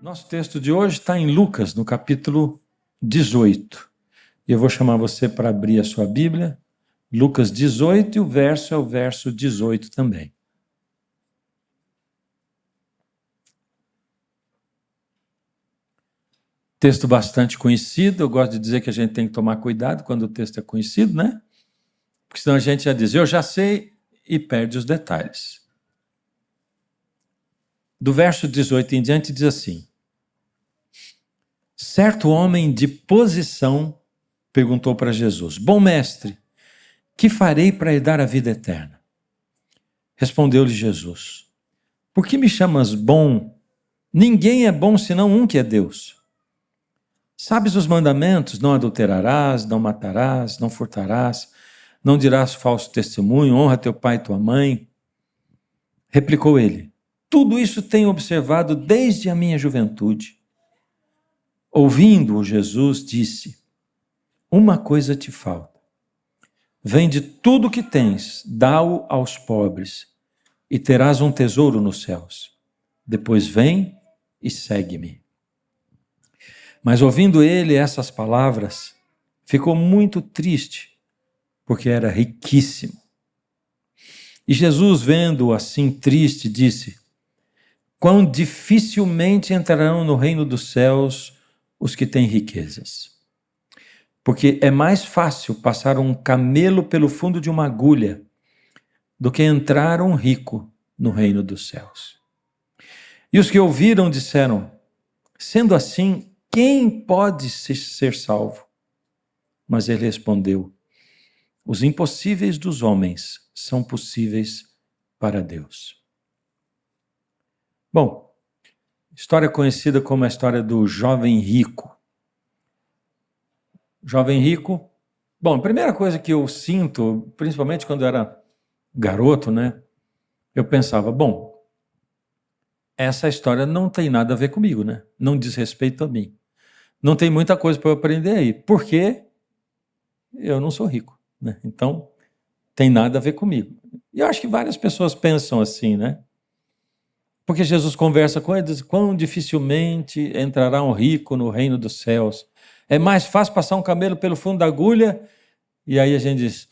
Nosso texto de hoje está em Lucas, no capítulo 18. Eu vou chamar você para abrir a sua Bíblia. Lucas 18 e o verso é o verso 18 também. Texto bastante conhecido. Eu gosto de dizer que a gente tem que tomar cuidado quando o texto é conhecido, né? Porque senão a gente já diz, eu já sei, e perde os detalhes. Do verso 18 em diante diz assim: certo homem de posição perguntou para Jesus: bom mestre, que farei para herdar a vida eterna? Respondeu-lhe Jesus: por que me chamas bom? Ninguém é bom senão um que é Deus. Sabes os mandamentos? Não adulterarás, não matarás, não furtarás, não dirás falso testemunho, honra teu pai e tua mãe. Replicou ele: tudo isso tenho observado desde a minha juventude. Ouvindo-o, Jesus disse: uma coisa te falta. Vende tudo o que tens, dá-o aos pobres, e terás um tesouro nos céus. Depois vem e segue-me. Mas ouvindo ele essas palavras, ficou muito triste, porque era riquíssimo. E Jesus, vendo-o assim triste, disse: quão dificilmente entrarão no reino dos céus os que têm riquezas. Porque é mais fácil passar um camelo pelo fundo de uma agulha do que entrar um rico no reino dos céus. E os que ouviram disseram: sendo assim, quem pode ser salvo? Mas ele respondeu: os impossíveis dos homens são possíveis para Deus. Bom, história conhecida como a história do jovem rico. Jovem rico, bom, a primeira coisa que eu sinto, principalmente quando eu era garoto, né? Eu pensava, bom, essa história não tem nada a ver comigo, né? Não diz respeito a mim. Não tem muita coisa para eu aprender aí, porque eu não sou rico, né? Então, tem nada a ver comigo. E eu acho que várias pessoas pensam assim, né? Porque Jesus conversa com eles, quão dificilmente entrará um rico no reino dos céus. É mais fácil passar um camelo pelo fundo da agulha, e aí a gente diz,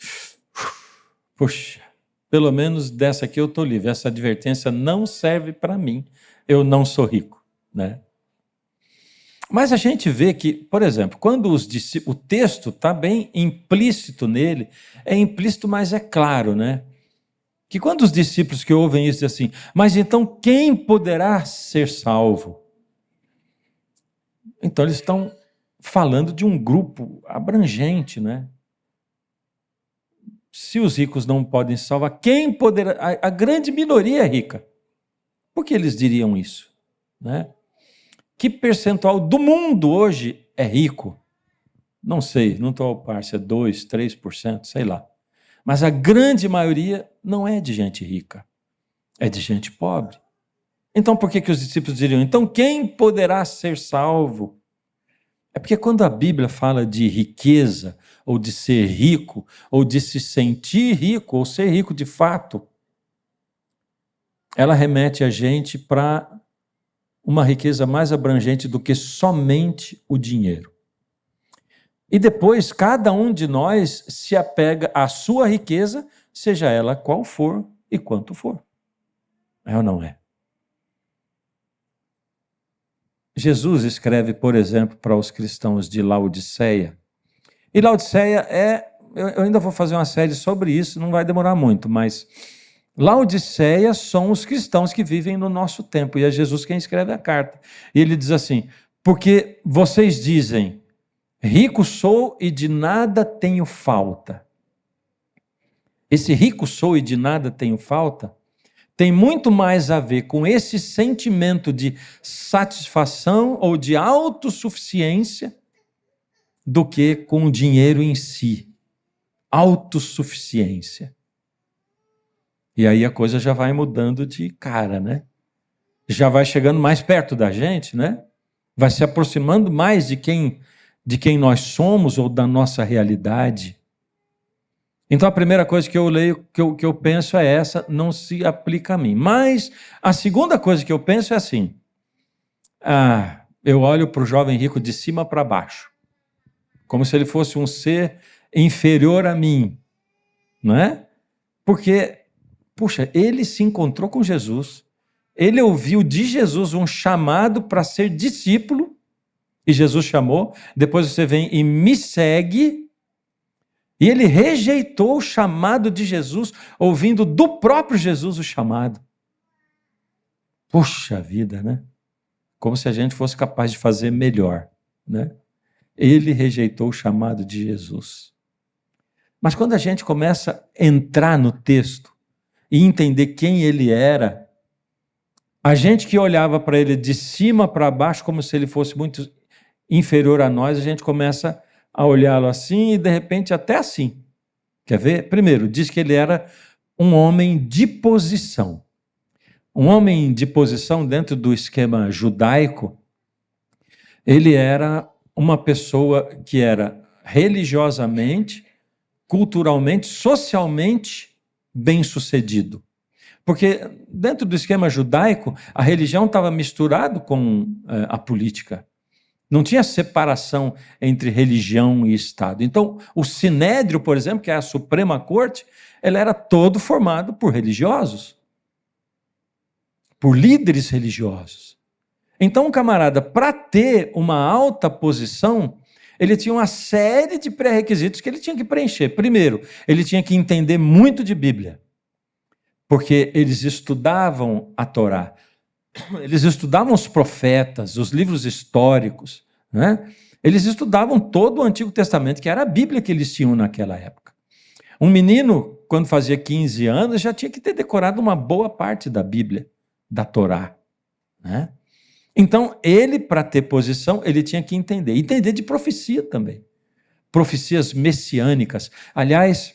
puxa, pelo menos dessa aqui eu estou livre, essa advertência não serve para mim, eu não sou rico, né? Mas a gente vê que, por exemplo, quando o texto está bem implícito nele, é implícito, mas é claro, né? Que quando os discípulos que ouvem isso dizem assim, mas então quem poderá ser salvo? Então eles estão falando de um grupo abrangente, né? Se os ricos não podem se salvar, quem poderá? A grande minoria é rica. Por que eles diriam isso? Né? Que percentual do mundo hoje é rico? Não sei, não estou ao par se é 2%, 3%, sei lá. Mas a grande maioria não é de gente rica, é de gente pobre. Então por que os discípulos diriam, então quem poderá ser salvo? É porque quando a Bíblia fala de riqueza, ou de ser rico, ou de se sentir rico, ou ser rico de fato, ela remete a gente para uma riqueza mais abrangente do que somente o dinheiro. E depois, cada um de nós se apega à sua riqueza, seja ela qual for e quanto for. É ou não é? Jesus escreve, por exemplo, para os cristãos de Laodiceia. E Laodiceia eu ainda vou fazer uma série sobre isso, não vai demorar muito, mas Laodiceia são os cristãos que vivem no nosso tempo, e é Jesus quem escreve a carta. E ele diz assim, porque vocês dizem, rico sou e de nada tenho falta. Esse rico sou e de nada tenho falta tem muito mais a ver com esse sentimento de satisfação ou de autossuficiência do que com o dinheiro em si. Autossuficiência. E aí a coisa já vai mudando de cara, né? Já vai chegando mais perto da gente, né? Vai se aproximando mais de quem nós somos ou da nossa realidade. Então a primeira coisa que eu leio, que eu penso é essa, não se aplica a mim. Mas a segunda coisa que eu penso é assim, eu olho para o jovem rico de cima para baixo, como se ele fosse um ser inferior a mim, não é? Porque, puxa, ele se encontrou com Jesus, ele ouviu de Jesus um chamado para ser discípulo, e Jesus chamou, depois você vem e me segue, e ele rejeitou o chamado de Jesus, ouvindo do próprio Jesus o chamado. Puxa vida, né? Como se a gente fosse capaz de fazer melhor, né? Ele rejeitou o chamado de Jesus. Mas quando a gente começa a entrar no texto e entender quem ele era, a gente que olhava para ele de cima para baixo como se ele fosse muito inferior a nós, a gente começa a olhá-lo assim e de repente até assim. Quer ver? Primeiro, diz que ele era um homem de posição. Um homem de posição dentro do esquema judaico, ele era uma pessoa que era religiosamente, culturalmente, socialmente bem-sucedido. Porque dentro do esquema judaico, a religião estava misturada com a política. Não tinha separação entre religião e Estado. Então, o Sinédrio, por exemplo, que é a Suprema Corte, ele era todo formado por religiosos, por líderes religiosos. Então, um camarada, para ter uma alta posição, ele tinha uma série de pré-requisitos que ele tinha que preencher. Primeiro, ele tinha que entender muito de Bíblia, porque eles estudavam a Torá, eles estudavam os profetas, os livros históricos, né? Eles estudavam todo o Antigo Testamento, que era a Bíblia que eles tinham naquela época. Um menino, quando fazia 15 anos, já tinha que ter decorado uma boa parte da Bíblia, da Torá, né? Então, ele, para ter posição, ele tinha que entender de profecia também, profecias messiânicas. Aliás,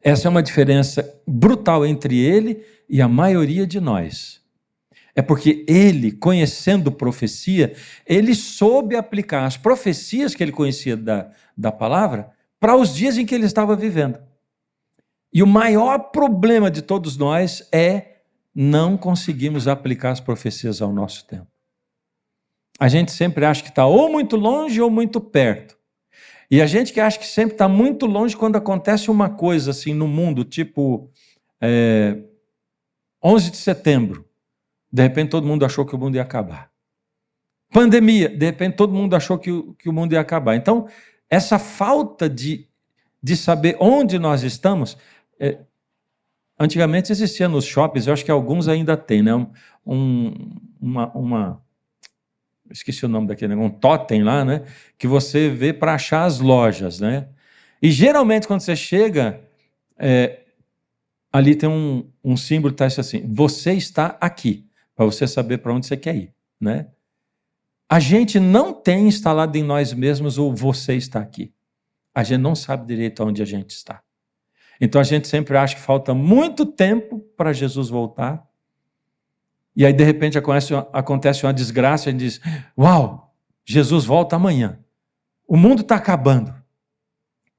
essa é uma diferença brutal entre ele e a maioria de nós. É porque ele, conhecendo profecia, ele soube aplicar as profecias que ele conhecia da palavra para os dias em que ele estava vivendo. E o maior problema de todos nós é não conseguimos aplicar as profecias ao nosso tempo. A gente sempre acha que está ou muito longe ou muito perto. E a gente que acha que sempre está muito longe quando acontece uma coisa assim no mundo, tipo 11 de setembro. De repente todo mundo achou que o mundo ia acabar. Pandemia, de repente todo mundo achou que o mundo ia acabar. Então, essa falta de saber onde nós estamos... Antigamente existia nos shoppings, eu acho que alguns ainda tem, né? Esqueci o nome daquele negócio, um totem lá, né? Que você vê para achar as lojas, né? E geralmente quando você chega, ali tem um símbolo que está assim: você está aqui, para você saber para onde você quer ir, né? A gente não tem instalado em nós mesmos o você está aqui. A gente não sabe direito onde a gente está. Então a gente sempre acha que falta muito tempo para Jesus voltar. E aí de repente acontece uma desgraça e a gente diz: uau, Jesus volta amanhã. O mundo está acabando.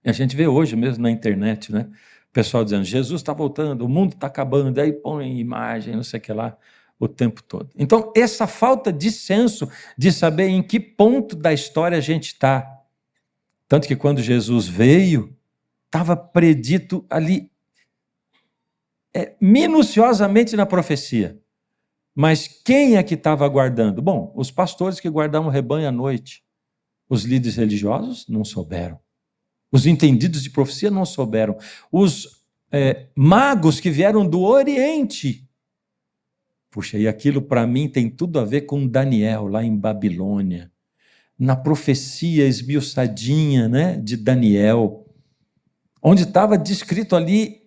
E a gente vê hoje mesmo na internet, né? O pessoal dizendo: Jesus está voltando, o mundo está acabando. Aí põe imagem, não sei o que lá, o tempo todo. Então essa falta de senso de saber em que ponto da história a gente está. Tanto que quando Jesus veio, estava predito ali, minuciosamente na profecia. Mas quem é que estava guardando? Bom, os pastores que guardavam o rebanho à noite. Os líderes religiosos não souberam. Os entendidos de profecia não souberam. Os magos que vieram do Oriente. Puxa, e aquilo para mim tem tudo a ver com Daniel, lá em Babilônia. Na profecia esmiuçadinha, né, de Daniel, onde estava descrito ali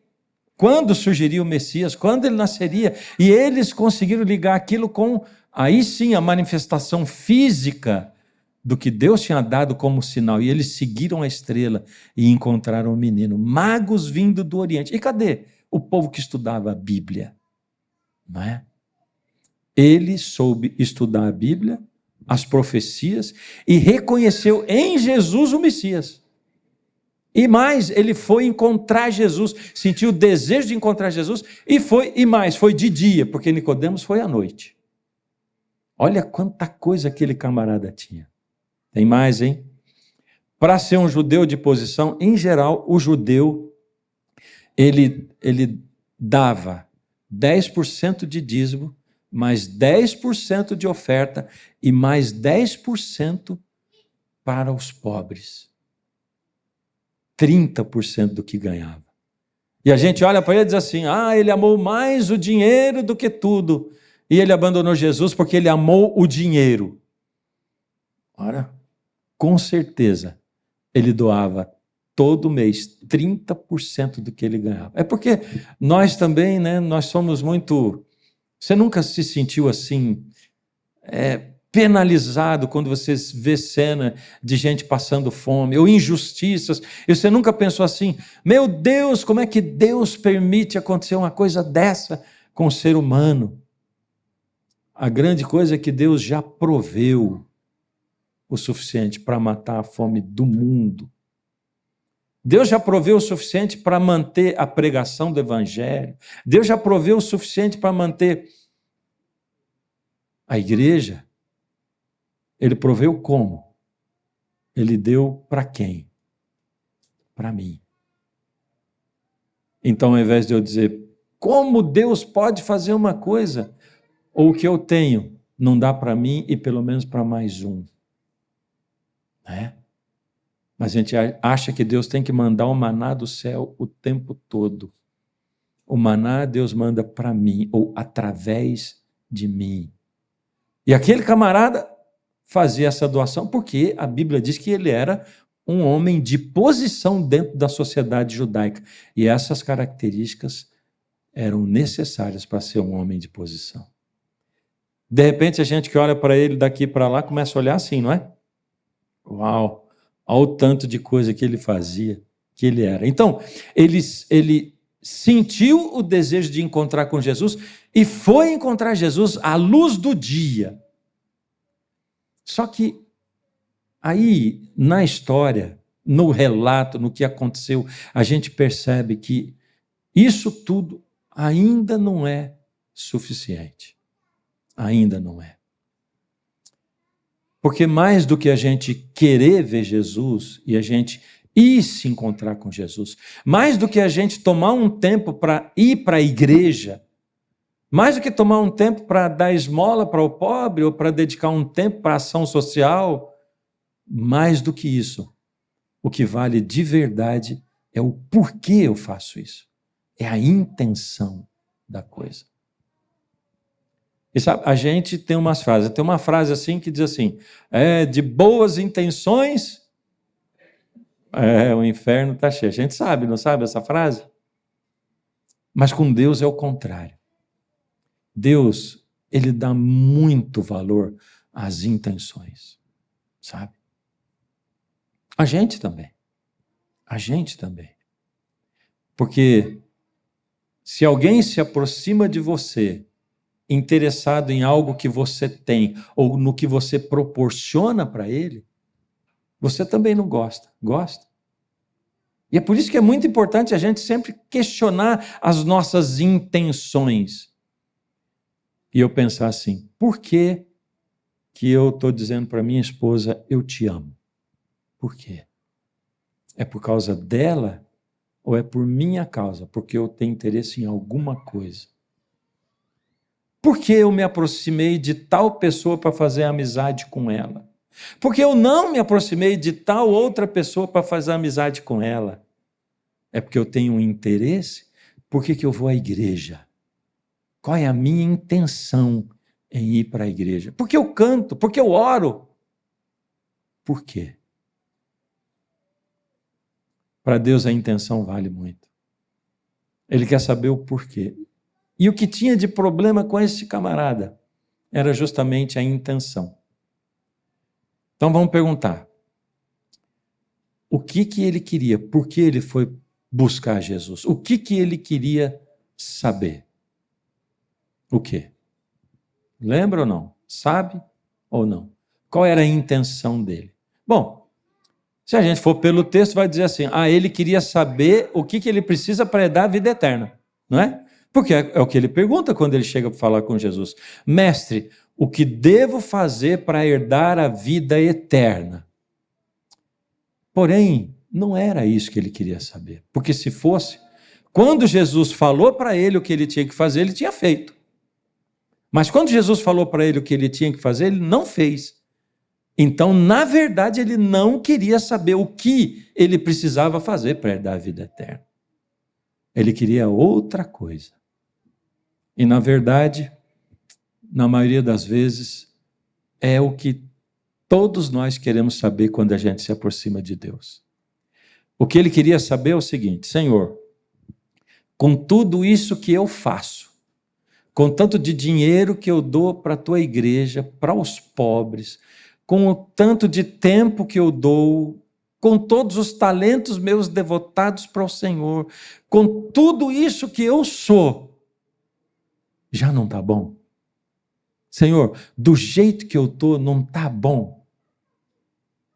quando surgiria o Messias, quando ele nasceria, e eles conseguiram ligar aquilo com, aí sim, a manifestação física do que Deus tinha dado como sinal, e eles seguiram a estrela e encontraram o menino. Magos vindo do Oriente. E cadê o povo que estudava a Bíblia? Não é? Ele soube estudar a Bíblia, as profecias, e reconheceu em Jesus o Messias. E mais, ele foi encontrar Jesus, sentiu o desejo de encontrar Jesus, e foi de dia, porque Nicodemos foi à noite. Olha quanta coisa aquele camarada tinha. Tem mais, hein? Para ser um judeu de posição, em geral, o judeu, ele dava 10% de dízimo, mais 10% de oferta e mais 10% para os pobres. 30% do que ganhava. E a gente olha para ele e diz assim, ele amou mais o dinheiro do que tudo. E ele abandonou Jesus porque ele amou o dinheiro. Ora, com certeza, ele doava todo mês 30% do que ele ganhava. É porque nós também, né, nós somos muito... Você nunca se sentiu assim, penalizado quando você vê cena de gente passando fome, ou injustiças, e você nunca pensou assim, meu Deus, como é que Deus permite acontecer uma coisa dessa com o ser humano? A grande coisa é que Deus já proveu o suficiente para matar a fome do mundo. Deus já proveu o suficiente para manter a pregação do Evangelho. Deus já proveu o suficiente para manter a igreja. Ele proveu como? Ele deu para quem? Para mim. Então, ao invés de eu dizer, como Deus pode fazer uma coisa, ou o que eu tenho não dá para mim e pelo menos para mais um. Né? Mas a gente acha que Deus tem que mandar o maná do céu o tempo todo. O maná Deus manda para mim, ou através de mim. E aquele camarada fazia essa doação porque a Bíblia diz que ele era um homem de posição dentro da sociedade judaica. E essas características eram necessárias para ser um homem de posição. De repente, a gente que olha para ele daqui para lá começa a olhar assim, não é? Uau! Olha o tanto de coisa que ele fazia, que ele era. Então, ele sentiu o desejo de encontrar com Jesus e foi encontrar Jesus à luz do dia. Só que aí, na história, no relato, no que aconteceu, a gente percebe que isso tudo ainda não é suficiente. Ainda não é. Porque mais do que a gente querer ver Jesus e a gente ir se encontrar com Jesus, mais do que a gente tomar um tempo para ir para a igreja, mais do que tomar um tempo para dar esmola para o pobre ou para dedicar um tempo para ação social, mais do que isso, o que vale de verdade é o porquê eu faço isso. É a intenção da coisa. E sabe, a gente tem umas frases, tem uma frase assim que diz assim, de boas intenções, o inferno está cheio. A gente sabe, não sabe essa frase? Mas com Deus é o contrário. Deus, ele dá muito valor às intenções, sabe? A gente também. A gente também. Porque se alguém se aproxima de você interessado em algo que você tem ou no que você proporciona para ele, você também não gosta. Gosta? E é por isso que é muito importante a gente sempre questionar as nossas intenções. E eu pensar assim, por que eu estou dizendo para minha esposa, eu te amo? Por quê? É por causa dela ou é por minha causa? Porque eu tenho interesse em alguma coisa. Por que eu me aproximei de tal pessoa para fazer amizade com ela? Por que eu não me aproximei de tal outra pessoa para fazer amizade com ela? É porque eu tenho um interesse? Por que eu vou à igreja? Qual é a minha intenção em ir para a igreja? Por que eu canto? Por que eu oro? Por quê? Para Deus a intenção vale muito. Ele quer saber o porquê. E o que tinha de problema com esse camarada era justamente a intenção. Então vamos perguntar. O que ele queria? Por que ele foi buscar Jesus? O que ele queria saber? O quê? Lembra ou não? Sabe ou não? Qual era a intenção dele? Bom, se a gente for pelo texto, vai dizer assim, ele queria saber o que ele precisa para herdar a vida eterna, não é? Porque é o que ele pergunta quando ele chega para falar com Jesus. Mestre, o que devo fazer para herdar a vida eterna? Porém, não era isso que ele queria saber. Porque se fosse, quando Jesus falou para ele o que ele tinha que fazer, ele tinha feito. Mas quando Jesus falou para ele o que ele tinha que fazer, ele não fez. Então, na verdade, ele não queria saber o que ele precisava fazer para herdar a vida eterna. Ele queria outra coisa. E, na verdade, na maioria das vezes, é o que todos nós queremos saber quando a gente se aproxima de Deus. O que ele queria saber é o seguinte: Senhor, com tudo isso que eu faço, com tanto de dinheiro que eu dou para a tua igreja, para os pobres, com o tanto de tempo que eu dou, com todos os talentos meus devotados para o Senhor, com tudo isso que eu sou, já não está bom? Senhor, do jeito que eu estou, não está bom?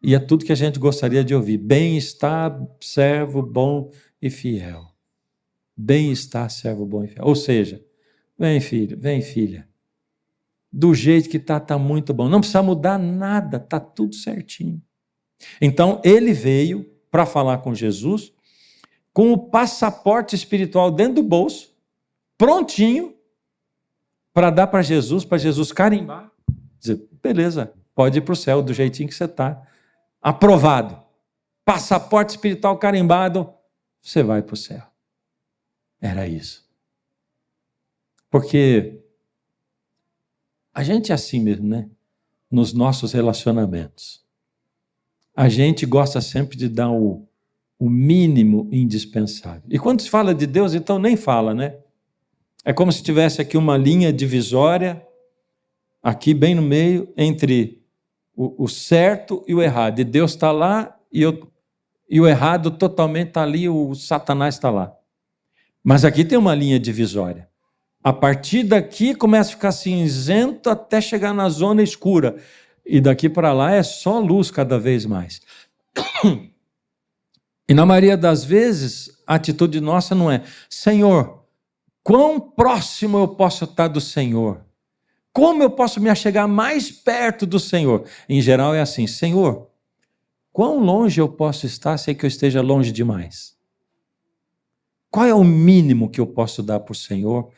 E é tudo que a gente gostaria de ouvir. Bem-estar, servo bom e fiel. Bem-estar, servo bom e fiel. Ou seja, vem filho, vem filha. Do jeito que está muito bom. Não precisa mudar nada, está tudo certinho. Então, ele veio para falar com Jesus, com o passaporte espiritual dentro do bolso, prontinho, para dar para Jesus carimbar. Dizer, beleza, pode ir para o céu do jeitinho que você está. Aprovado. Passaporte espiritual carimbado, você vai para o céu. Era isso. Porque a gente é assim mesmo, né? Nos nossos relacionamentos. A gente gosta sempre de dar o mínimo indispensável. E quando se fala de Deus, então nem fala, né? É como se tivesse aqui uma linha divisória, aqui bem no meio, entre o certo e o errado. E Deus está lá e o errado totalmente está ali, o Satanás está lá. Mas aqui tem uma linha divisória. A partir daqui começa a ficar cinzento até chegar na zona escura. E daqui para lá é só luz cada vez mais. E na maioria das vezes, a atitude nossa não é: Senhor, quão próximo eu posso estar do Senhor? Como eu posso me achegar mais perto do Senhor? Em geral é assim: Senhor, quão longe eu posso estar sem que eu esteja longe demais? Qual é o mínimo que eu posso dar para o Senhor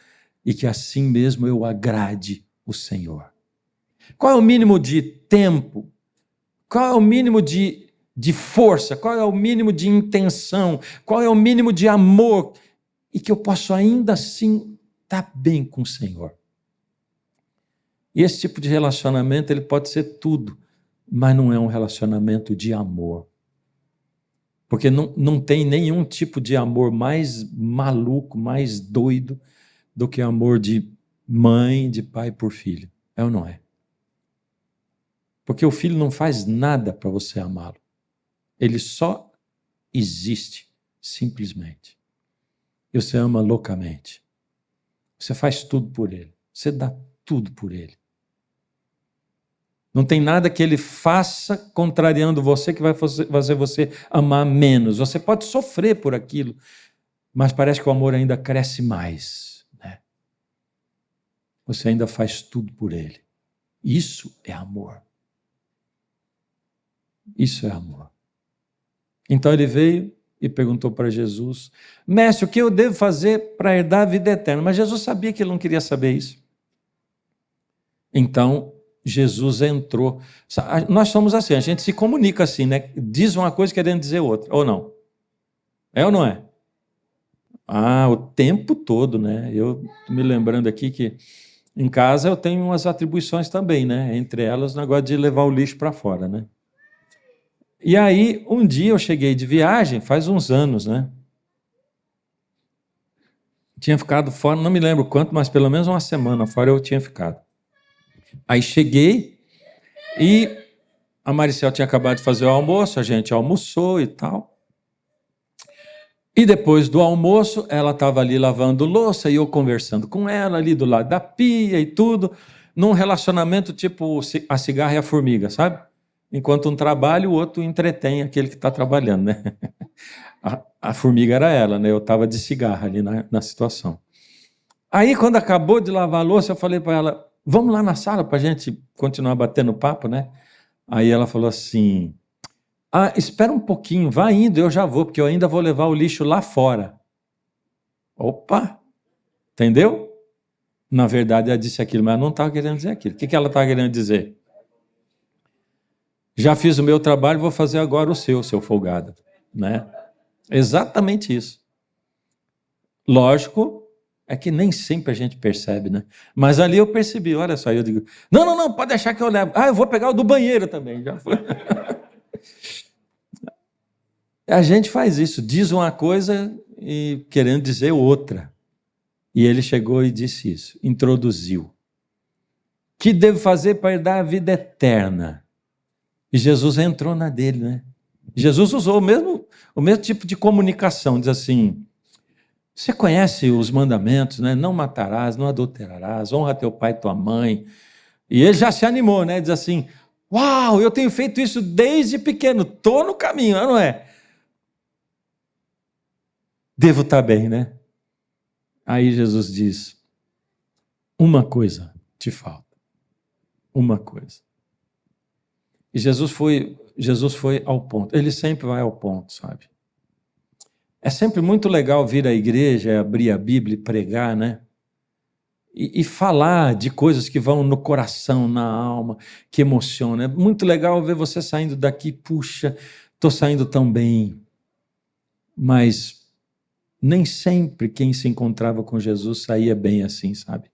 e que assim mesmo eu agrade o Senhor? Qual é o mínimo de tempo? Qual é o mínimo de força? Qual é o mínimo de intenção? Qual é o mínimo de amor? E que eu posso ainda assim estar bem com o Senhor. E esse tipo de relacionamento, ele pode ser tudo, mas não é um relacionamento de amor. Porque não tem nenhum tipo de amor mais maluco, mais doido do que amor de mãe, de pai por filho. É ou não é? Porque o filho não faz nada para você amá-lo. Ele só existe, simplesmente. E você ama loucamente. Você faz tudo por ele. Você dá tudo por ele. Não tem nada que ele faça contrariando você que vai fazer você amar menos. Você pode sofrer por aquilo, mas parece que o amor ainda cresce mais, né? Você ainda faz tudo por ele. Isso é amor. Isso é amor. Então ele veio e perguntou para Jesus: Mestre, o que eu devo fazer para herdar a vida eterna? Mas Jesus sabia que ele não queria saber isso. Então Jesus entrou. Nós somos assim, a gente se comunica assim, né? Diz uma coisa querendo dizer outra, ou não? É ou não é? O tempo todo, né? Eu estou me lembrando aqui que em casa eu tenho umas atribuições também, né? Entre elas o negócio de levar o lixo para fora, né? E aí, um dia eu cheguei de viagem, faz uns anos, né? Tinha ficado fora, não me lembro quanto, mas pelo menos uma semana fora eu tinha ficado. Aí cheguei e a Maricel tinha acabado de fazer o almoço, a gente almoçou e tal. E depois do almoço, ela estava ali lavando louça e eu conversando com ela ali do lado da pia e tudo, num relacionamento tipo a cigarra e a formiga, sabe? Enquanto um trabalha, o outro entretém aquele que está trabalhando, né? A formiga era ela, né? Eu estava de cigarra ali na situação. Aí, quando acabou de lavar a louça, eu falei para ela, vamos lá na sala para a gente continuar batendo papo, né? Aí ela falou assim, espera um pouquinho, vai indo, eu já vou, porque eu ainda vou levar o lixo lá fora. Opa, entendeu? Na verdade, ela disse aquilo, mas ela não estava querendo dizer aquilo. O que ela estava querendo dizer? Já fiz o meu trabalho, vou fazer agora o seu folgado, né? Exatamente isso. Lógico, é que nem sempre a gente percebe, né? Mas ali eu percebi, olha só, eu digo, não, pode deixar que eu levo. Eu vou pegar o do banheiro também, já foi. A gente faz isso, diz uma coisa e querendo dizer outra. E ele chegou e disse isso, introduziu. Que devo fazer para herdar a vida eterna? E Jesus entrou na dele, né? Jesus usou o mesmo tipo de comunicação, diz assim, você conhece os mandamentos, né? Não matarás, não adulterarás, honra teu pai e tua mãe. E ele já se animou, né? Diz assim, uau, eu tenho feito isso desde pequeno, estou no caminho, não é? Devo estar bem, né? Aí Jesus diz, uma coisa te falta, uma coisa. E Jesus foi ao ponto, ele sempre vai ao ponto, sabe? É sempre muito legal vir à igreja, abrir a Bíblia e pregar, né? E falar de coisas que vão no coração, na alma, que emocionam. É muito legal ver você saindo daqui, puxa, estou saindo tão bem. Mas nem sempre quem se encontrava com Jesus saía bem assim, sabe?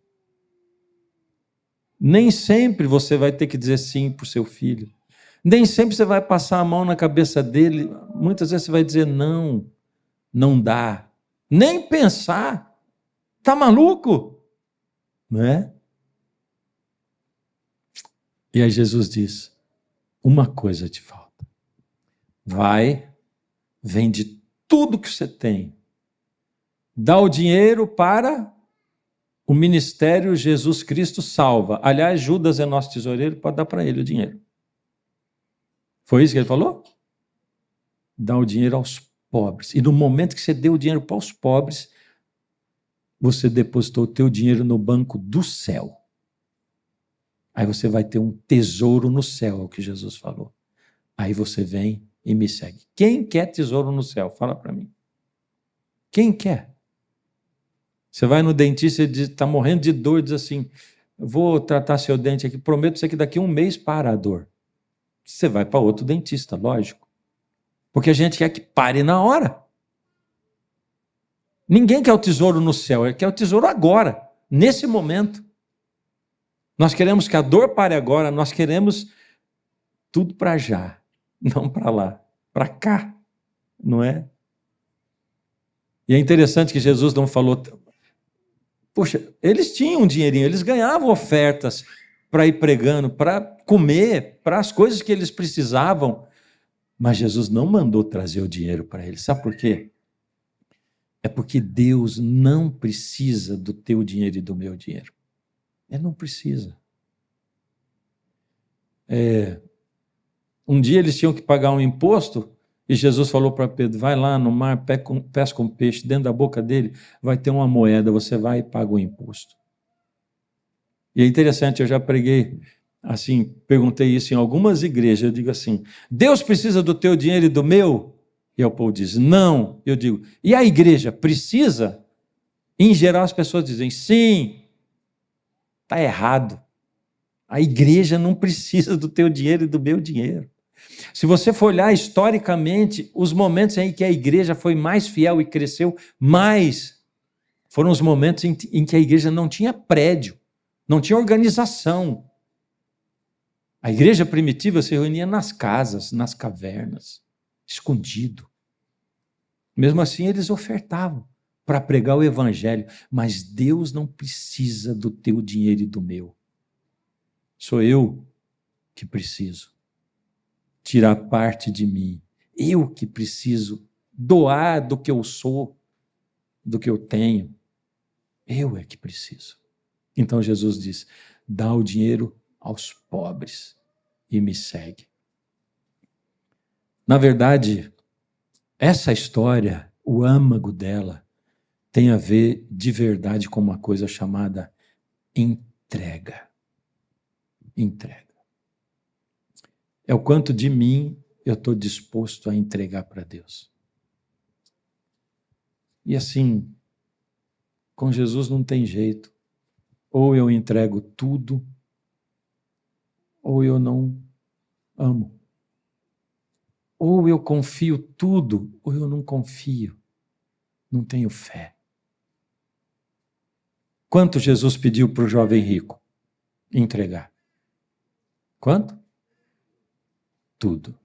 Nem sempre você vai ter que dizer sim para o seu filho. Nem sempre você vai passar a mão na cabeça dele. Muitas vezes você vai dizer não, não dá. Nem pensar. Tá maluco? Não é? E aí Jesus diz, uma coisa te falta. Vai, vende tudo que você tem. Dá o dinheiro para o ministério Jesus Cristo salva. Aliás, Judas é nosso tesoureiro, pode dar para ele o dinheiro. Foi isso que ele falou? Dá o dinheiro aos pobres. E no momento que você deu o dinheiro para os pobres, você depositou o teu dinheiro no banco do céu. Aí você vai ter um tesouro no céu, é o que Jesus falou. Aí você vem e me segue. Quem quer tesouro no céu? Fala para mim. Quem quer? Você vai no dentista e está morrendo de dor, diz assim, vou tratar seu dente aqui, prometo você que daqui a um mês para a dor. Você vai para outro dentista, lógico. Porque a gente quer que pare na hora. Ninguém quer o tesouro no céu, quer o tesouro agora, nesse momento. Nós queremos que a dor pare agora, nós queremos tudo para já, não para lá, para cá, não é? E é interessante que Jesus não falou... Poxa, eles tinham um dinheirinho, eles ganhavam ofertas para ir pregando, para comer, para as coisas que eles precisavam. Mas Jesus não mandou trazer o dinheiro para eles. Sabe por quê? É porque Deus não precisa do teu dinheiro e do meu dinheiro. Ele não precisa. Um dia eles tinham que pagar um imposto e Jesus falou para Pedro, vai lá no mar, pesca um peixe, dentro da boca dele vai ter uma moeda, você vai e paga o imposto. E é interessante, eu já preguei assim, perguntei isso em algumas igrejas, eu digo assim, Deus precisa do teu dinheiro e do meu? E o povo diz, não. Eu digo, e a igreja precisa? Em geral as pessoas dizem, sim. Está errado. A igreja não precisa do teu dinheiro e do meu dinheiro. Se você for olhar historicamente, os momentos em que a igreja foi mais fiel e cresceu mais, foram os momentos em que a igreja não tinha prédio, não tinha organização. A igreja primitiva se reunia nas casas, nas cavernas, escondido. Mesmo assim, eles ofertavam para pregar o evangelho, mas Deus não precisa do teu dinheiro e do meu. Sou eu que preciso tirar parte de mim. Eu que preciso doar do que eu sou, do que eu tenho. Eu é que preciso. Então Jesus diz, dá o dinheiro aos pobres e me segue. Na verdade, essa história, o âmago dela, tem a ver de verdade com uma coisa chamada entrega. Entrega. É o quanto de mim eu estou disposto a entregar para Deus. E assim, com Jesus não tem jeito. Ou eu entrego tudo, ou eu não amo. Ou eu confio tudo, ou eu não confio. Não tenho fé. Quanto Jesus pediu para o jovem rico entregar? Quanto? Tudo.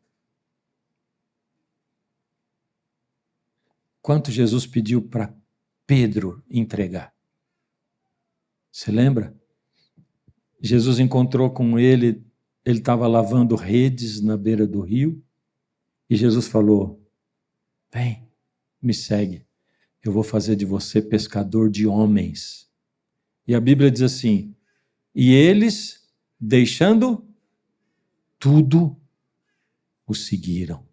Quanto Jesus pediu para Pedro entregar? Você lembra? Jesus encontrou com ele estava lavando redes na beira do rio, e Jesus falou: vem, me segue, eu vou fazer de você pescador de homens. E a Bíblia diz assim: e eles, deixando tudo, o seguiram.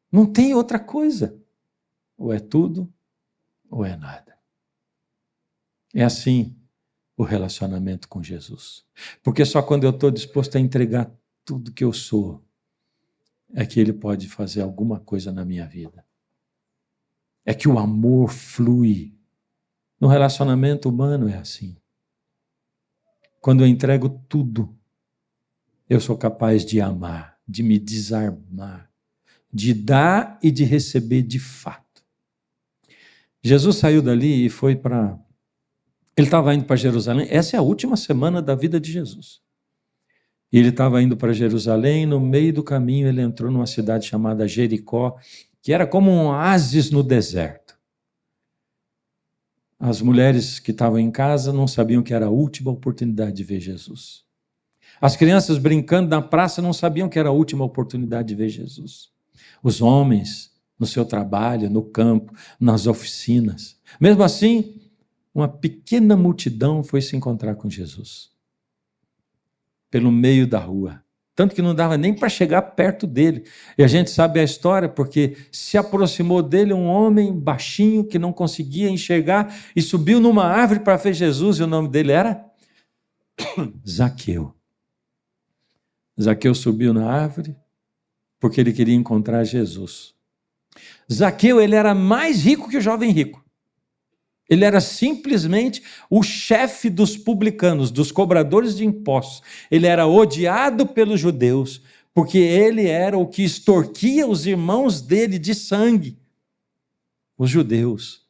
Não tem outra coisa. Ou é tudo, ou é nada. É assim o relacionamento com Jesus. Porque só quando eu estou disposto a entregar tudo que eu sou, é que Ele pode fazer alguma coisa na minha vida. É que o amor flui. No relacionamento humano é assim. Quando eu entrego tudo, eu sou capaz de amar, de me desarmar, de dar e de receber de fato. Jesus saiu dali e foi para... Ele estava indo para Jerusalém. Essa é a última semana da vida de Jesus. E ele estava indo para Jerusalém, no meio do caminho ele entrou numa cidade chamada Jericó, que era como um oásis no deserto. As mulheres que estavam em casa não sabiam que era a última oportunidade de ver Jesus. As crianças brincando na praça não sabiam que era a última oportunidade de ver Jesus. Os homens, no seu trabalho, no campo, nas oficinas. Mesmo assim, uma pequena multidão foi se encontrar com Jesus. Pelo meio da rua. Tanto que não dava nem para chegar perto dele. E a gente sabe a história porque se aproximou dele um homem baixinho que não conseguia enxergar e subiu numa árvore para ver Jesus, e o nome dele era Zaqueu. Zaqueu subiu na árvore porque ele queria encontrar Jesus. Zaqueu, ele era mais rico que o jovem rico. Ele era simplesmente o chefe dos publicanos, dos cobradores de impostos. Ele era odiado pelos judeus, porque ele era o que extorquia os irmãos dele de sangue, os judeus,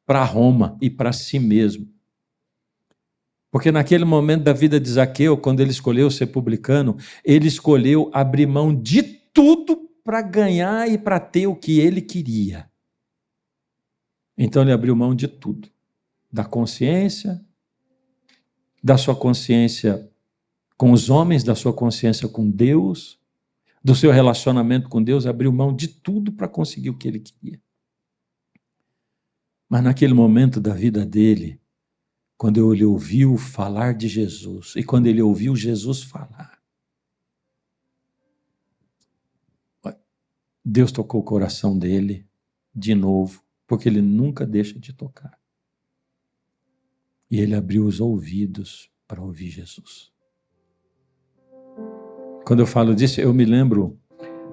para Roma e para si mesmo. Porque naquele momento da vida de Zaqueu, quando ele escolheu ser publicano, ele escolheu abrir mão de tudo para ganhar e para ter o que ele queria. Então ele abriu mão de tudo. Da consciência, da sua consciência com os homens, da sua consciência com Deus, do seu relacionamento com Deus, abriu mão de tudo para conseguir o que ele queria. Mas naquele momento da vida dele, quando ele ouviu falar de Jesus, e quando ele ouviu Jesus falar, Deus tocou o coração dele de novo, porque ele nunca deixa de tocar. E ele abriu os ouvidos para ouvir Jesus. Quando eu falo disso, eu me lembro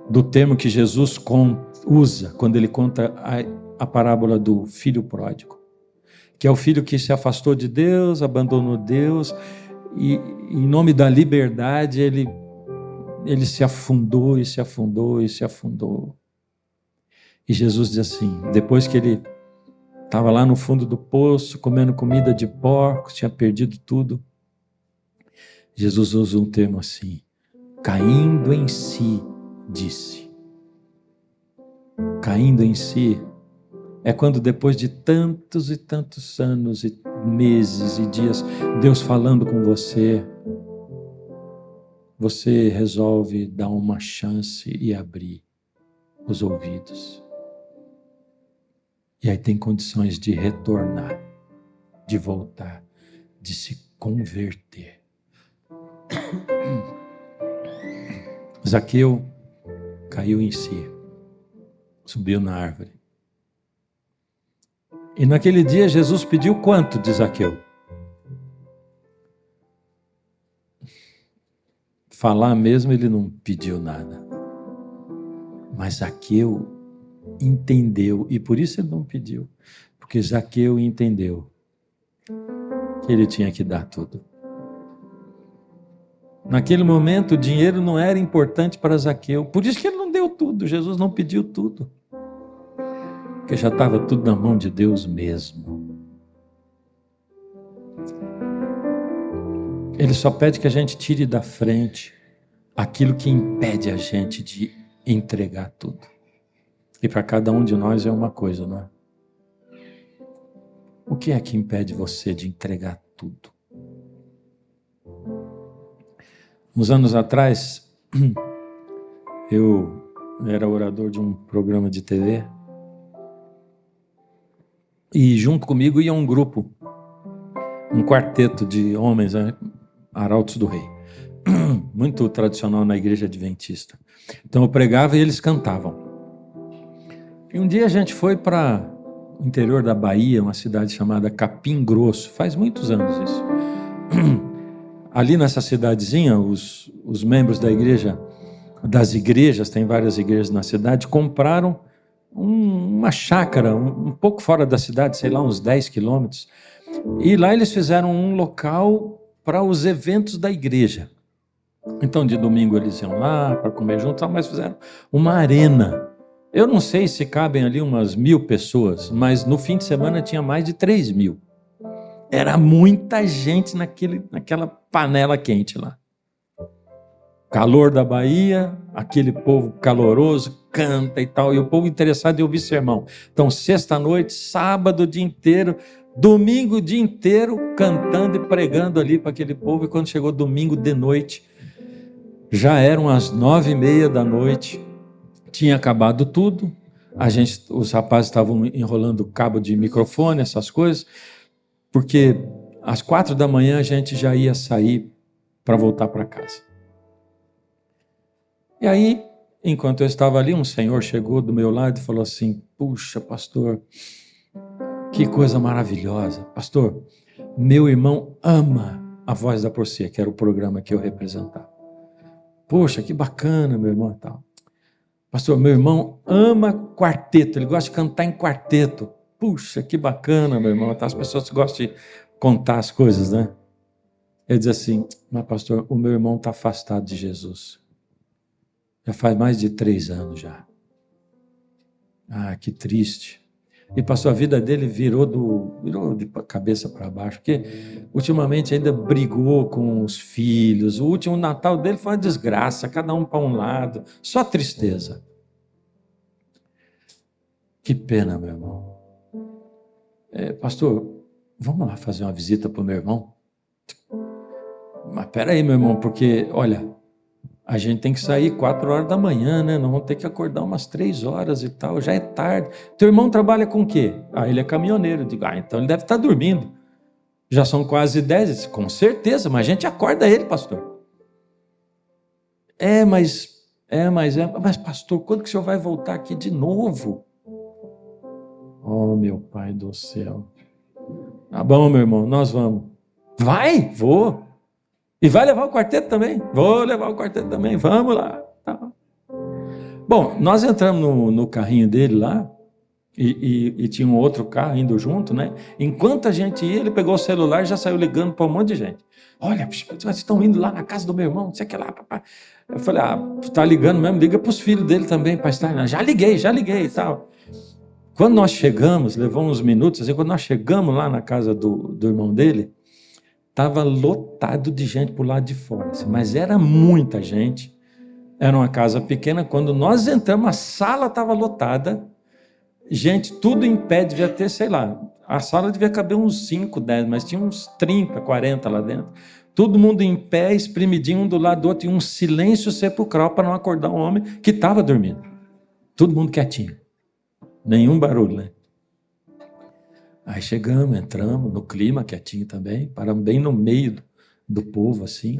do termo que Jesus usa quando ele conta a parábola do filho pródigo, que é o filho que se afastou de Deus, abandonou Deus, e em nome da liberdade ele se afundou e se afundou e se afundou. E Jesus diz assim, depois que ele estava lá no fundo do poço, comendo comida de porcos, tinha perdido tudo, Jesus usa um termo assim, caindo em si, disse. Caindo em si é quando depois de tantos e tantos anos e meses e dias, Deus falando com você, você resolve dar uma chance e abrir os ouvidos. E aí tem condições de retornar, de voltar, de se converter. Zaqueu caiu em si, subiu na árvore. E naquele dia Jesus pediu quanto de Zaqueu? Falar mesmo ele não pediu nada. Mas Zaqueu entendeu, e por isso ele não pediu. Porque Zaqueu entendeu que ele tinha que dar tudo. Naquele momento o dinheiro não era importante para Zaqueu. Por isso que ele não deu tudo. Jesus não pediu tudo. Porque já estava tudo na mão de Deus mesmo. Ele só pede que a gente tire da frente aquilo que impede a gente de entregar tudo. E para cada um de nós é uma coisa, não é? O que é que impede você de entregar tudo? Uns anos atrás, eu era orador de um programa de TV e junto comigo ia um grupo, um quarteto de homens, arautos do rei, muito tradicional na igreja adventista. Então eu pregava e eles cantavam. E um dia a gente foi para o interior da Bahia, uma cidade chamada Capim Grosso, faz muitos anos isso. Ali nessa cidadezinha, os membros da igreja, das igrejas, tem várias igrejas na cidade, compraram uma chácara um pouco fora da cidade, sei lá, uns 10 quilômetros. E lá eles fizeram um local para os eventos da igreja. Então de domingo eles iam lá para comer juntos, mas fizeram uma arena. Eu não sei se cabem ali umas 1.000 pessoas, mas no fim de semana tinha mais de 3.000. Era muita gente naquela panela quente lá. Calor da Bahia, aquele povo caloroso, canta e tal, e o povo interessado em ouvir sermão. Então, sexta-noite, sábado o dia inteiro, domingo o dia inteiro, cantando e pregando ali para aquele povo. E quando chegou domingo de noite, já eram as 9:30 da noite, tinha acabado tudo. Os rapazes estavam enrolando cabo de microfone, essas coisas, porque às 4 da manhã a gente já ia sair para voltar para casa. E aí, enquanto eu estava ali, um senhor chegou do meu lado e falou assim: puxa, pastor, que coisa maravilhosa. Pastor, meu irmão ama a Voz da Profecia, que era o programa que eu representava. Poxa, que bacana, meu irmão e tal. Pastor, meu irmão ama quarteto, ele gosta de cantar em quarteto. Puxa, que bacana, meu irmão. As pessoas gostam de contar as coisas, né? Ele diz assim: mas pastor, o meu irmão está afastado de Jesus. Já faz mais de 3 anos já. Ah, que triste. E pastor, a vida dele virou de cabeça para baixo, porque ultimamente ainda brigou com os filhos. O último Natal dele foi uma desgraça, cada um para um lado, só tristeza. Que pena, meu irmão. Pastor, vamos lá fazer uma visita para o meu irmão? Mas peraí, meu irmão, porque, olha, a gente tem que sair 4 horas da manhã, né? Nós vamos ter que acordar umas 3 horas e tal, já é tarde. Teu irmão trabalha com o quê? Ah, ele é caminhoneiro. Eu digo, então ele deve estar dormindo. Já são quase 10. Eu disse, com certeza, mas a gente acorda ele, pastor. Mas pastor, quando que o senhor vai voltar aqui de novo? Oh, meu pai do céu. Tá bom, meu irmão, nós vamos. Vai? Vou. E vai levar o quarteto também? Vou levar o quarteto também, vamos lá. Tá. Bom, nós entramos no carrinho dele lá, e tinha um outro carro indo junto, né? Enquanto a gente ia, ele pegou o celular e já saiu ligando para um monte de gente. Olha, vocês estão indo lá na casa do meu irmão, não sei o que lá, papai. Eu falei, tá ligando mesmo? Liga para os filhos dele também, para estar. Já liguei e tal. Quando nós chegamos, levou uns minutos, assim, quando nós chegamos lá na casa do irmão dele, estava lotado de gente por lado de fora, assim, mas era muita gente. Era uma casa pequena. Quando nós entramos, a sala estava lotada, gente, tudo em pé, devia ter, sei lá, a sala devia caber uns 5, 10, mas tinha uns 30, 40 lá dentro. Todo mundo em pé, espremidinho um do lado do outro, e um silêncio sepulcral para não acordar um homem que estava dormindo. Todo mundo quietinho, nenhum barulho, né? Aí chegamos, entramos no clima, quietinho também, paramos bem no meio do povo, assim,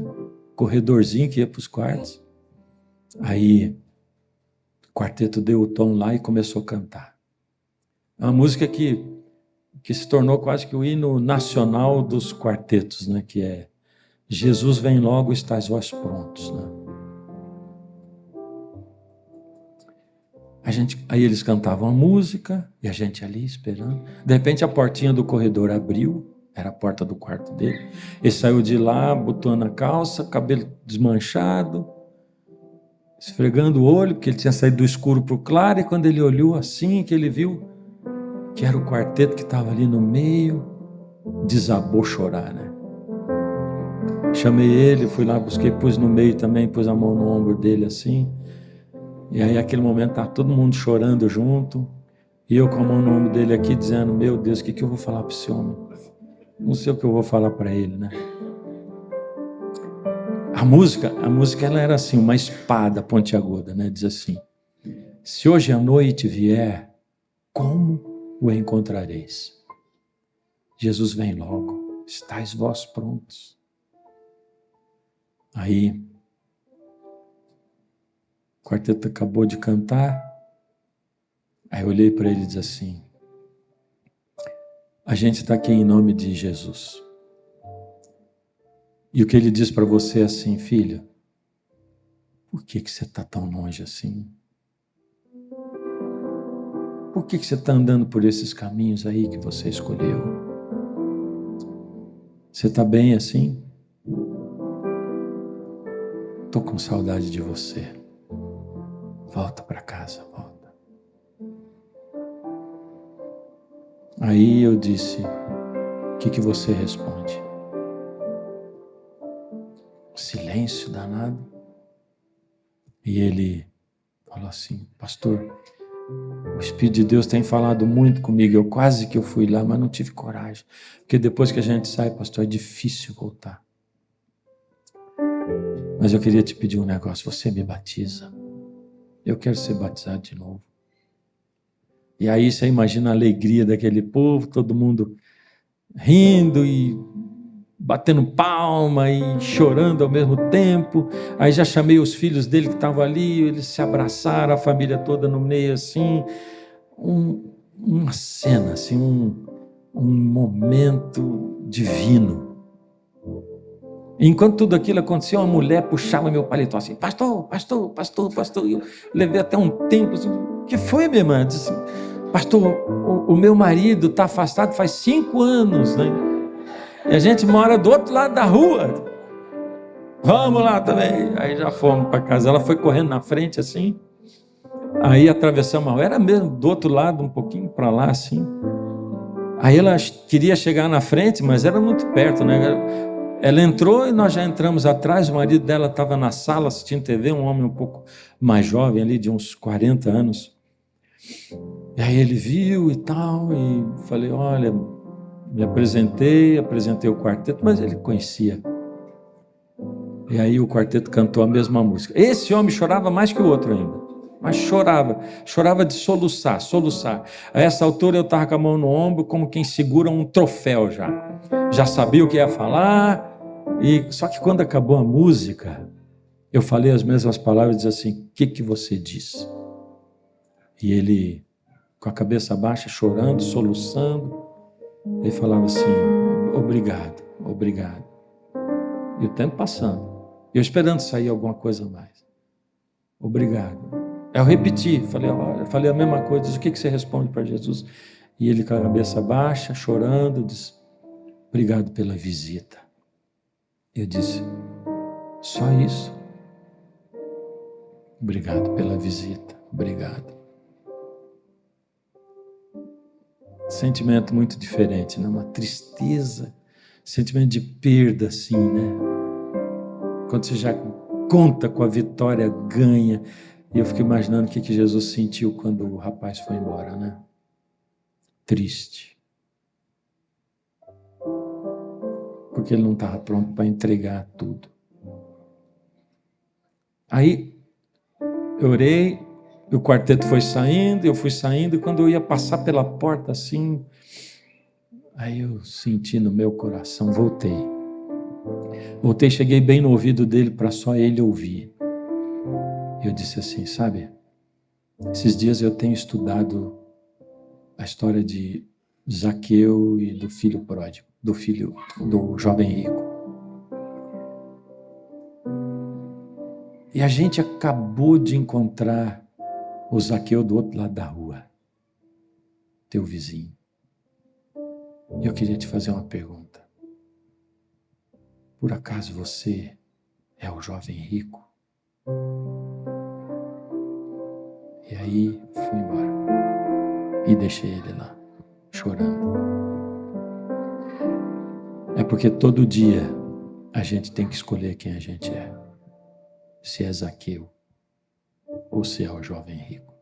corredorzinho que ia para os quartos. Aí o quarteto deu o tom lá e começou a cantar. É uma música que que se tornou quase que o hino nacional dos quartetos, né? Que é Jesus vem logo, estáis vós prontos, né? Aí eles cantavam a música e a gente ali esperando. De repente a portinha do corredor abriu, era a porta do quarto dele. Ele saiu de lá, botando a calça, cabelo desmanchado, esfregando o olho, porque ele tinha saído do escuro para o claro, e quando ele olhou assim, que ele viu que era o quarteto que estava ali no meio, desabou chorar, né? Chamei ele, fui lá, busquei, pus no meio também, pus a mão no ombro dele assim. E aí, naquele momento, tá todo mundo chorando junto. E eu com a mão no ombro dele aqui, dizendo: meu Deus, o que eu vou falar para esse homem? Não sei o que eu vou falar para ele, né? A música ela era assim, uma espada pontiaguda, né? Diz assim: se hoje a noite vier, como o encontrareis? Jesus vem logo, estáis vós prontos. Aí, o quarteto acabou de cantar. Aí eu olhei para ele e disse assim: a gente está aqui em nome de Jesus. E o que ele diz para você é assim: filho, por que você está tão longe assim? Por que você está andando por esses caminhos aí que você escolheu? Você está bem assim? Estou com saudade de você. Volta para casa, volta. Aí eu disse: o que você responde? Silêncio danado. E ele falou assim: pastor, o Espírito de Deus tem falado muito comigo. Eu quase que eu fui lá, mas não tive coragem. Porque depois que a gente sai, pastor, é difícil voltar. Mas eu queria te pedir um negócio: você me batiza. Eu quero ser batizado de novo. E aí você imagina a alegria daquele povo, todo mundo rindo e batendo palma e chorando ao mesmo tempo. Aí já chamei os filhos dele que estavam ali, eles se abraçaram, a família toda no meio assim. Uma cena, assim, um momento divino. Enquanto tudo aquilo acontecia, uma mulher puxava meu paletó assim: pastor, pastor, pastor, pastor. E eu levei até um tempo assim: o que foi, minha irmã? Disse: pastor, o meu marido está afastado faz 5 anos, né? E a gente mora do outro lado da rua. Vamos lá também. Aí já fomos para casa. Ela foi correndo na frente assim. Aí atravessamos a rua. Era mesmo do outro lado, um pouquinho para lá assim. Aí ela queria chegar na frente, mas era muito perto, né? Ela entrou e nós já entramos atrás. O marido dela estava na sala assistindo TV, um homem um pouco mais jovem ali, de uns 40 anos. E aí ele viu e tal, e falei: olha, me apresentei o quarteto, mas ele conhecia. E aí o quarteto cantou a mesma música. Esse homem chorava mais que o outro ainda, mas chorava de soluçar. A essa altura eu estava com a mão no ombro, como quem segura um troféu já sabia o que ia falar. E só que quando acabou a música, eu falei as mesmas palavras, disse assim: o que você disse? E ele, com a cabeça baixa, chorando, soluçando, ele falava assim: obrigado, obrigado. E o tempo passando, eu esperando sair alguma coisa mais. Obrigado. Eu repeti, falei a mesma coisa. Disse: o que você responde para Jesus? E ele, com a cabeça baixa, chorando, disse: obrigado pela visita. Eu disse: só isso? Obrigado pela visita, obrigado. Sentimento muito diferente, né? Uma tristeza, sentimento de perda, assim, né? Quando você já conta com a vitória, ganha. E eu fico imaginando o que Jesus sentiu quando o rapaz foi embora, né? Triste. Porque ele não estava pronto para entregar tudo. Aí, eu orei, o quarteto foi saindo, eu fui saindo, e quando eu ia passar pela porta assim, aí eu senti no meu coração, voltei, cheguei bem no ouvido dele para só ele ouvir. Eu disse assim: sabe, esses dias eu tenho estudado a história de Zaqueu e do filho pródigo, do jovem rico. E a gente acabou de encontrar o Zaqueu do outro lado da rua, teu vizinho. E eu queria te fazer uma pergunta. Por acaso você é o jovem rico? E aí fui embora e deixei ele lá, chorando. É porque todo dia a gente tem que escolher quem a gente é. Se é Zaqueu ou se é o jovem rico.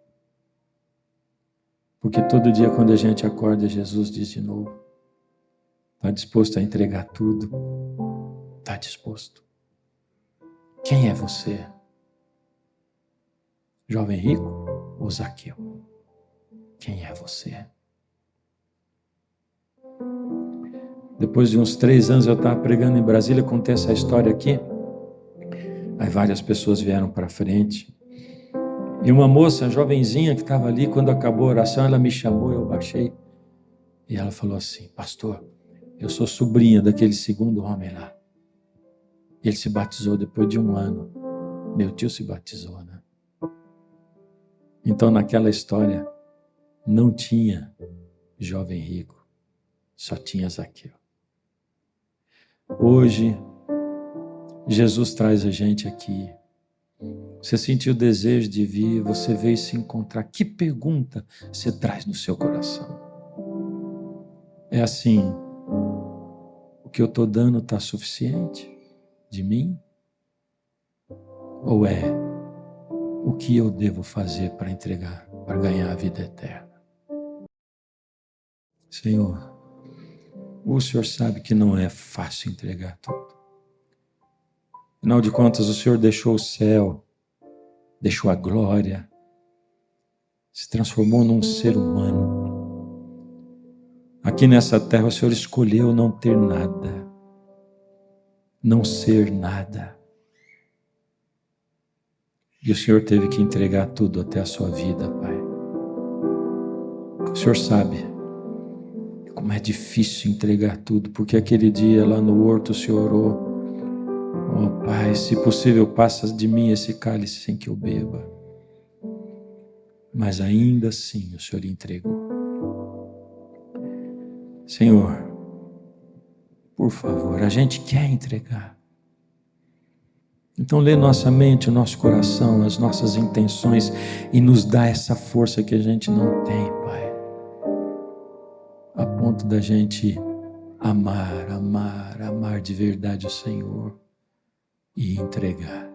Porque todo dia quando a gente acorda, Jesus diz de novo: está disposto a entregar tudo? Está disposto? Quem é você? Jovem rico ou Zaqueu? Quem é você? Depois de uns 3 anos eu estava pregando em Brasília, contei essa história aqui. Aí várias pessoas vieram para frente. E uma moça, jovenzinha que estava ali, quando acabou a oração, ela me chamou, eu baixei. E ela falou assim: pastor, eu sou sobrinha daquele segundo homem lá. Ele se batizou depois de 1 ano. Meu tio se batizou, né? Então naquela história não tinha jovem rico, só tinha Zaqueu. Hoje, Jesus traz a gente aqui. Você sentiu o desejo de vir, você veio se encontrar. Que pergunta você traz no seu coração? É assim: o que eu estou dando está suficiente de mim? Ou é o que eu devo fazer para entregar, para ganhar a vida eterna? Senhor, o Senhor sabe que não é fácil entregar tudo. Afinal de contas, o Senhor deixou o céu, deixou a glória, se transformou num ser humano. Aqui nessa terra o Senhor escolheu não ter nada, não ser nada. E o Senhor teve que entregar tudo até a sua vida, Pai. O Senhor sabe como é difícil entregar tudo, porque aquele dia lá no horto o Senhor orou: oh Pai, se possível passa de mim esse cálice sem que eu beba. Mas ainda assim o Senhor entregou. Senhor, por favor, a gente quer entregar. Então lê nossa mente, o nosso coração, as nossas intenções e nos dá essa força que a gente não tem, Pai. A ponto da gente amar, amar, amar de verdade o Senhor e entregar.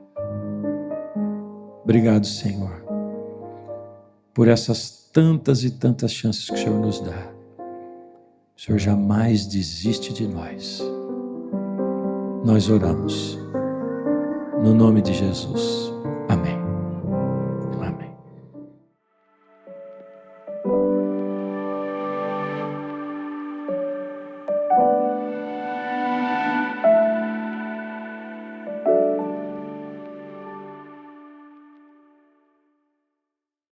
Obrigado, Senhor, por essas tantas e tantas chances que o Senhor nos dá. O Senhor jamais desiste de nós. Nós oramos no nome de Jesus. Amém.